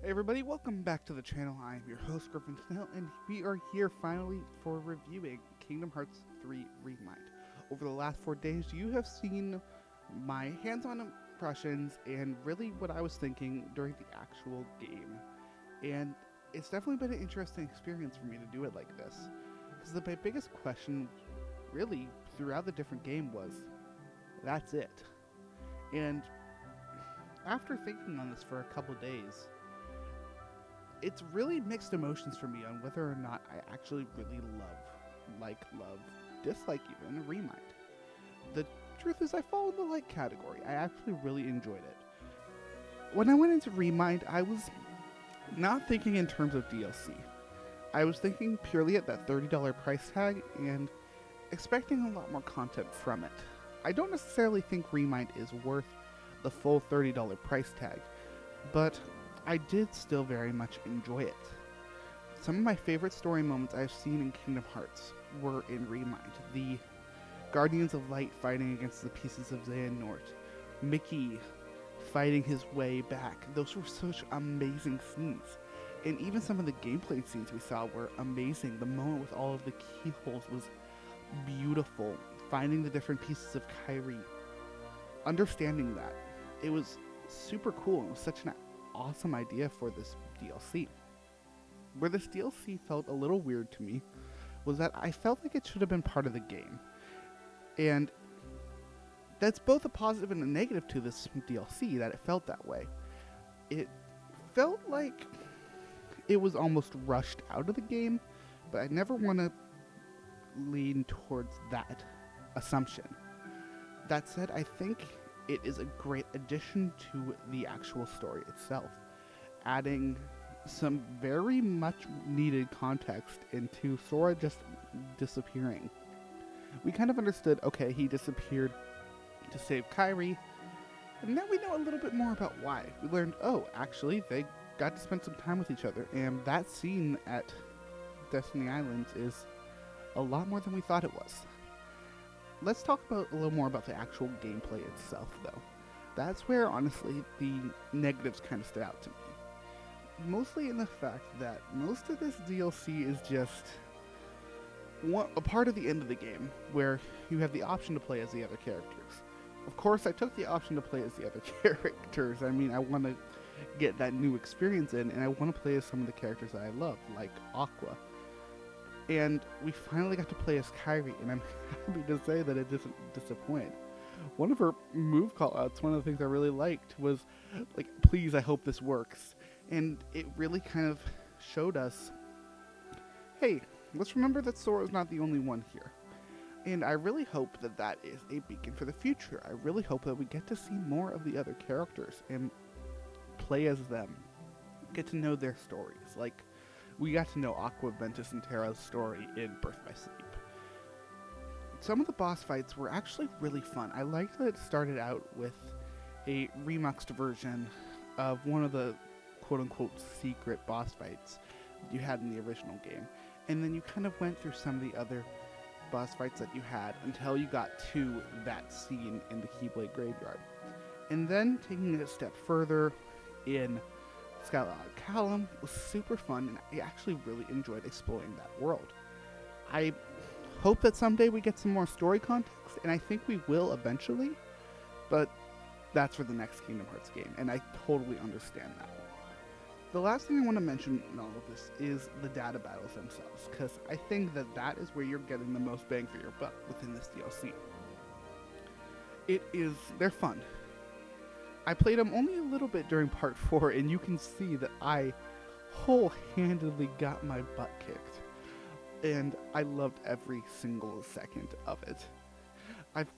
Hey everybody, welcome back to the channel. I'm your host Griffin, and we are here finally for reviewing Kingdom Hearts 3 ReMind. Over the last 4 days, you have seen my hands-on impressions and really what I was thinking during the actual game. And it's definitely been an interesting experience for me to do it like this. Because my biggest question, really, throughout the different game was, that's it. And after thinking on this for a couple days, it's really mixed emotions for me on whether or not I actually really love, dislike even ReMind. The truth is I fall in the like category. I actually really enjoyed it. When I went into ReMind, I was not thinking in terms of DLC. I was thinking purely at that $30 price tag and expecting a lot more content from it. I don't necessarily think ReMind is worth the full $30 price tag, but I did still very much enjoy it. Some of my favorite story moments I've seen in Kingdom Hearts were in ReMind. The Guardians of Light fighting against the pieces of Xehanort, Mickey fighting his way back. Those were such amazing scenes. And even some of the gameplay scenes we saw were amazing. The moment with all of the keyholes was beautiful. Finding the different pieces of Kyrie, understanding that, it was super cool. It was such an awesome idea for this DLC. Where this DLC felt a little weird to me was that I felt like it should have been part of the game. And that's both a positive and a negative to this DLC, that it felt that way. It felt like it was almost rushed out of the game, but I never want to lean towards that assumption. That said, I think it is a great addition to the actual story itself, adding some very much needed context into Sora just disappearing. We kind of understood, okay, he disappeared to save Kyrie, and now we know a little bit more about why. We learned, oh, actually, they got to spend some time with each other, and that scene at Destiny Islands is a lot more than we thought it was. Let's talk a little more about the actual gameplay itself, though. That's where, honestly, the negatives kind of stood out to me. Mostly in the fact that most of this DLC is just a part of the end of the game, where you have the option to play as the other characters. Of course, I took the option to play as the other characters. I mean, I want to get that new experience in, and I want to play as some of the characters that I love, like Aqua. And we finally got to play as Kyrie, and I'm happy to say that it doesn't disappoint. One of her move callouts, one of the things I really liked, was like, please, I hope this works. And it really kind of showed us, hey, let's remember that Sora's not the only one here. And I really hope that that is a beacon for the future. I really hope that we get to see more of the other characters and play as them, get to know their stories. Like, we got to know Aqua, Ventus, and Terra's story in Birth by Sleep. Some of the boss fights were actually really fun. I liked that it started out with a remixed version of one of the quote-unquote secret boss fights you had in the original game. And then you kind of went through some of the other boss fights that you had until you got to that scene in the Keyblade Graveyard. And then taking it a step further in Skyline Callum was super fun, and I actually really enjoyed exploring that world. I hope that someday we get some more story context, and I think we will eventually, but that's for the next Kingdom Hearts game, and I totally understand that. The last thing I want to mention in all of this is the data battles themselves, because I think that that is where you're getting the most bang for your buck within this DLC. They're fun. I played them only a little bit during part 4, and you can see that I whole-handedly got my butt kicked. And I loved every single second of it. I've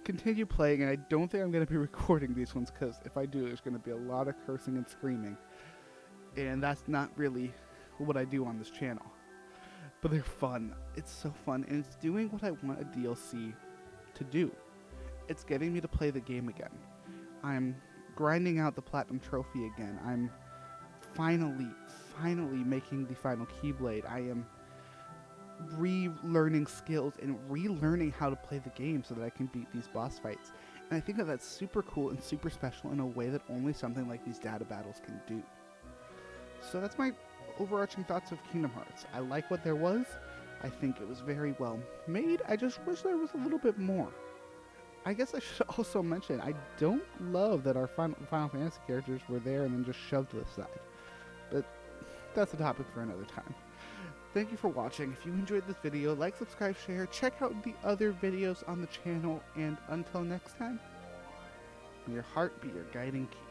continued playing, and I don't think I'm going to be recording these ones, because if I do, there's going to be a lot of cursing and screaming. And that's not really what I do on this channel. But they're fun. It's so fun, and it's doing what I want a DLC to do. It's getting me to play the game again. I'm grinding out the Platinum Trophy again. I'm finally making the final Keyblade. I am relearning skills and relearning how to play the game so that I can beat these boss fights. And I think that that's super cool and super special in a way that only something like these data battles can do. So that's my overarching thoughts of Kingdom Hearts. I like what there was. I think it was very well made. I just wish there was a little bit more. I guess I should also mention, I don't love that our Final Fantasy characters were there and then just shoved to the side. But that's a topic for another time. Thank you for watching. If you enjoyed this video, like, subscribe, share, check out the other videos on the channel, and until next time, may your heart be your guiding key.